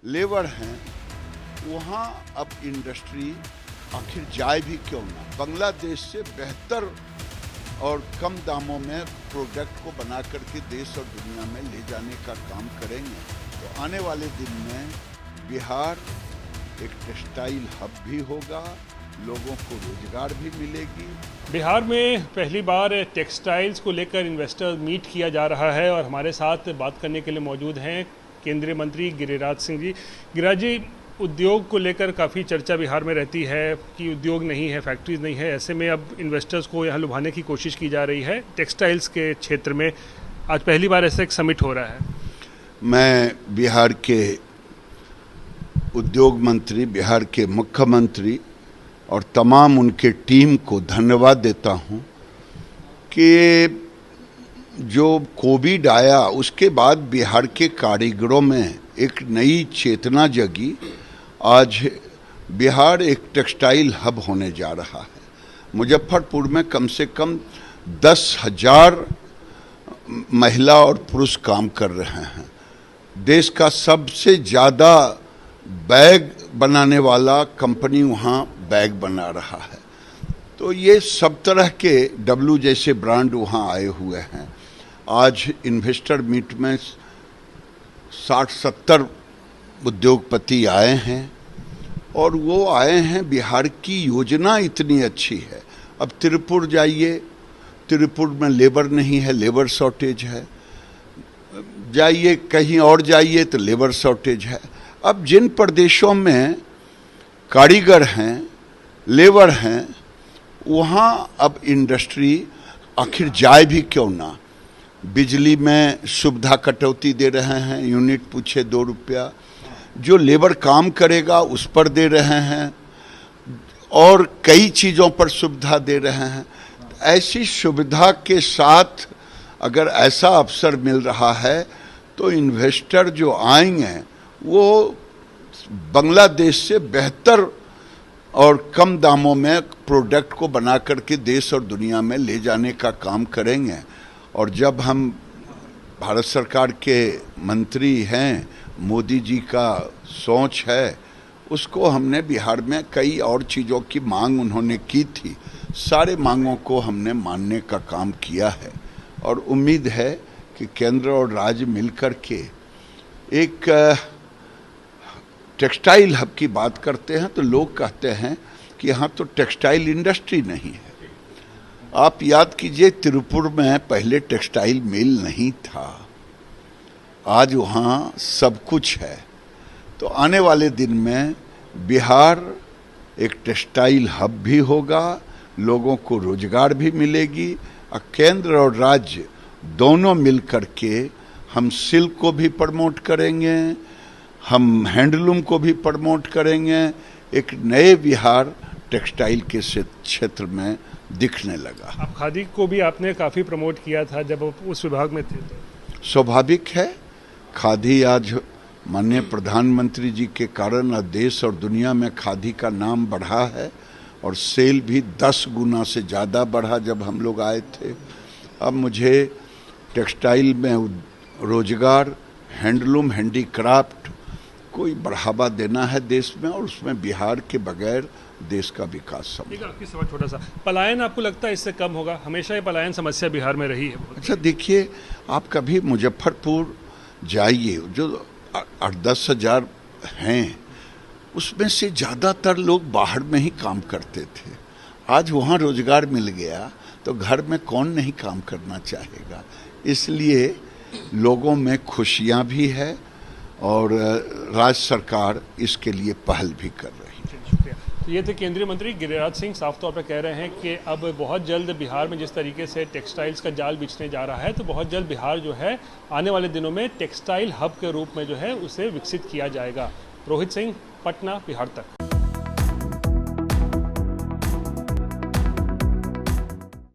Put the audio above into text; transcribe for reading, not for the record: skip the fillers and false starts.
Labour हैं, वहाँ अब इंडस्ट्री आखिर जाए भी क्यों ना। बांग्लादेश से बेहतर और कम दामों में प्रोडक्ट को बना करके देश और दुनिया में ले जाने का काम करेंगे तो आने वाले दिन में बिहार एक टेक्सटाइल हब भी होगा, लोगों को रोजगार भी मिलेगी। बिहार में पहली बार टेक्सटाइल्स को लेकर इन्वेस्टर मीट किया जा रहा है और हमारे साथ बात करने के लिए मौजूद हैं केंद्रीय मंत्री गिरिराज सिंह जी। गिरिराज जी, उद्योग को लेकर काफ़ी चर्चा बिहार में रहती है कि उद्योग नहीं है, फैक्ट्रीज नहीं है, ऐसे में अब इन्वेस्टर्स को यहाँ लुभाने की कोशिश की जा रही है टेक्सटाइल्स के क्षेत्र में। आज पहली बार ऐसा एक समिट हो रहा है। मैं बिहार के उद्योग मंत्री, बिहार के मुख्यमंत्री और तमाम उनके टीम को धन्यवाद देता हूं कि जो कोविड आया उसके बाद बिहार के कारीगरों में एक नई चेतना जगी। आज बिहार एक टेक्सटाइल हब होने जा रहा है। मुजफ्फरपुर में कम से कम 10,000 महिला और पुरुष काम कर रहे हैं। देश का सबसे ज़्यादा बैग बनाने वाला कंपनी वहाँ बैग बना रहा है। तो ये सब तरह के डब्लू जैसे ब्रांड वहाँ आए हुए हैं। आज इन्वेस्टर मीट में 60-70 उद्योगपति आए हैं और वो आए हैं, बिहार की योजना इतनी अच्छी है। अब तिरुपुर जाइए, तिरुपुर में लेबर नहीं है, लेबर शॉर्टेज है। जाइए कहीं और जाइए तो लेबर शॉर्टेज है। अब जिन प्रदेशों में कारीगर हैं, लेबर हैं, वहाँ अब इंडस्ट्री आखिर जाए भी क्यों ना। बिजली में सुविधा कटौती दे रहे हैं, यूनिट पूछे 2 रुपया। जो लेबर काम करेगा उस पर दे रहे हैं और कई चीज़ों पर सुविधा दे रहे हैं। ऐसी सुविधा के साथ अगर ऐसा अवसर मिल रहा है तो इन्वेस्टर जो आएंगे वो बांग्लादेश से बेहतर और कम दामों में प्रोडक्ट को बना करके देश और दुनिया में ले जाने का काम करेंगे। और जब हम भारत सरकार के मंत्री हैं, मोदी जी का सोच है, उसको हमने बिहार में कई और चीज़ों की मांग उन्होंने की थी, सारे मांगों को हमने मानने का काम किया है। और उम्मीद है कि केंद्र और राज्य मिलकर के एक टेक्सटाइल हब की बात करते हैं तो लोग कहते हैं कि यहाँ तो टेक्सटाइल इंडस्ट्री नहीं है। आप याद कीजिए, तिरुपुर में पहले टेक्सटाइल मिल नहीं था, आज वहाँ सब कुछ है। तो आने वाले दिन में बिहार एक टेक्सटाइल हब भी होगा, लोगों को रोजगार भी मिलेगी और केंद्र और राज्य दोनों मिलकर के हम सिल्क को भी प्रमोट करेंगे, हम हैंडलूम को भी प्रमोट करेंगे। एक नए बिहार टेक्सटाइल के क्षेत्र में दिखने लगा। अब खादी को भी आपने काफ़ी प्रमोट किया था जब आप उस विभाग में थे। स्वाभाविक है, खादी आज माननीय प्रधानमंत्री जी के कारण देश और दुनिया में खादी का नाम बढ़ा है और सेल भी 10 गुना से ज़्यादा बढ़ा जब हम लोग आए थे। अब मुझे टेक्सटाइल में रोजगार, हैंडलूम, हैंडीक्राफ्ट कोई बढ़ावा देना है देश में और उसमें बिहार के बगैर देश का विकास संभव। आपकी सवाल छोटा सा, पलायन आपको लगता है इससे कम होगा? हमेशा ये पलायन समस्या बिहार में रही है। अच्छा देखिए, आप कभी मुजफ्फरपुर जाइए, जो 8-10 हज़ार हैं उसमें से ज़्यादातर लोग बाहर में ही काम करते थे। आज वहाँ रोजगार मिल गया तो घर में कौन नहीं काम करना चाहेगा। इसलिए लोगों में खुशियाँ भी है और राज्य सरकार इसके लिए पहल भी कर रही है। शुक्रिया। तो ये थे केंद्रीय मंत्री गिरिराज सिंह। साफ तौर पर कह रहे हैं कि अब बहुत जल्द बिहार में जिस तरीके से टेक्सटाइल्स का जाल बिछने जा रहा है तो बहुत जल्द बिहार जो है आने वाले दिनों में टेक्सटाइल हब के रूप में जो है उसे विकसित किया जाएगा। रोहित सिंह, पटना, बिहार तक।